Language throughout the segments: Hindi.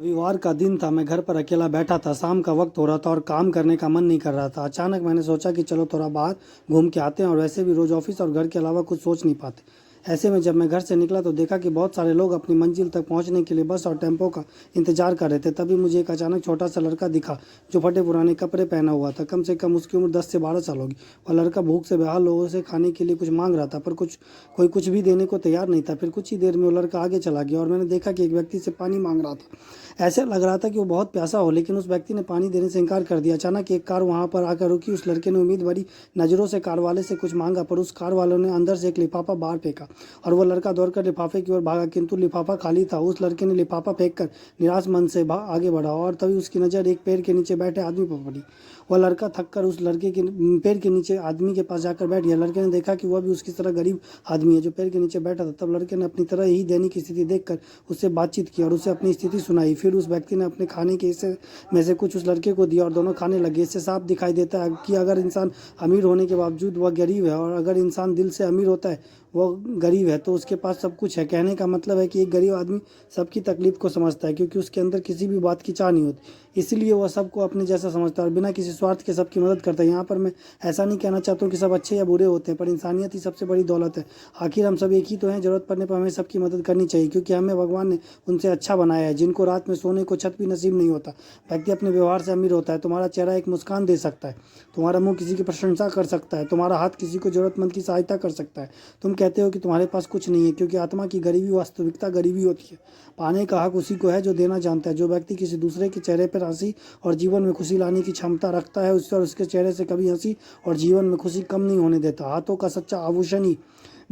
रविवार का दिन था। मैं घर पर अकेला बैठा था। शाम का वक्त हो रहा था और काम करने का मन नहीं कर रहा था। अचानक मैंने सोचा कि चलो थोड़ा बाहर घूम के आते हैं, और वैसे भी रोज ऑफिस और घर के अलावा कुछ सोच नहीं पाते। ऐसे में जब मैं घर से निकला तो देखा कि बहुत सारे लोग अपनी मंजिल तक पहुंचने के लिए बस और टेम्पो का इंतजार कर रहे थे। तभी मुझे एक अचानक छोटा सा लड़का दिखा जो फटे पुराने कपड़े पहना हुआ था। कम से कम उसकी उम्र 10 से 12 साल होगी। वह लड़का भूख से बेहाल लोगों से खाने के लिए कुछ मांग रहा था, पर कोई कुछ भी देने को तैयार नहीं था। फिर कुछ ही देर में वो लड़का आगे चला गया और मैंने देखा कि एक व्यक्ति से पानी मांग रहा था। ऐसे लग रहा था कि वो बहुत प्यासा हो, लेकिन उस व्यक्ति ने पानी देने से इनकार कर दिया। अचानक एक कार वहां पर आकर रुकी। उस लड़के ने उम्मीद भरी नजरों से कार वाले से कुछ मांगा, पर उस कार वालों ने अंदर से एक लिफाफा बाहर फेंका और वह लड़का दौड़कर लिफाफे की ओर भागा, किंतु लिफाफा खाली था। उस लड़के ने लिफाफा फेंककर निराश मन से आगे बढ़ा और तभी उसकी नज़र एक पेड़ के नीचे बैठे आदमी पर पड़ी। वह लड़का थककर उस लड़के के पेड़ के नीचे आदमी के पास जाकर बैठ गया। लड़के ने देखा कि वह भी उसकी तरह गरीब आदमी है जो पेड़ के नीचे बैठा था। तब लड़के ने अपनी तरह ही दैनिक स्थिति देखकर उससे बातचीत की और उसे अपनी स्थिति सुनाई। फिर उस व्यक्ति ने अपने खाने के हिस्से में से कुछ उस लड़के को दिया और दोनों खाने लगे। इससे साफ दिखाई देता है कि अगर इंसान अमीर होने के बावजूद वह गरीब है, और अगर इंसान दिल से अमीर होता है वह गरीब है, तो उसके पास सब कुछ है। कहने का मतलब है कि एक गरीब आदमी सबकी तकलीफ को समझता है, क्योंकि उसके अंदर किसी भी बात की चाह नहीं होती। इसलिए वह सबको अपने जैसा समझता है और बिना किसी स्वार्थ के सबकी मदद करता है। यहाँ पर मैं ऐसा नहीं कहना चाहता हूँ कि सब अच्छे या बुरे होते हैं, पर इंसानियत ही सबसे बड़ी दौलत है। आखिर हम सब एक ही तो हैं। जरूरत पड़ने पर हमें सबकी मदद करनी चाहिए, क्योंकि हमें भगवान ने उनसे अच्छा बनाया है जिनको रात में सोने को छत भी नसीब नहीं होता। व्यक्ति अपने व्यवहार से अमीर होता है। तुम्हारा चेहरा एक मुस्कान दे सकता है, तुम्हारा मुंह किसी की प्रशंसा कर सकता है, तुम्हारा हाथ किसी को जरूरतमंद की सहायता कर सकता है। तुम कहते हो कि तुम्हारे पास कुछ नहीं है, क्योंकि आत्मा की गरीबी वास्तविकता गरीबी होती है। पाने का हक उसी को है जो देना जानता है। जो व्यक्ति किसी दूसरे के चेहरे पर हंसी और जीवन में खुशी लाने की क्षमता रखता है, उससे और उसके चेहरे से कभी हंसी और जीवन में खुशी कम नहीं होने देता। हाथों का सच्चा आभूषण ही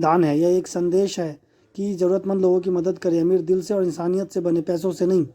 दान है। यह एक संदेश है कि जरूरतमंद लोगों की मदद करें, अमीर दिल से और इंसानियत से बने, पैसों से नहीं।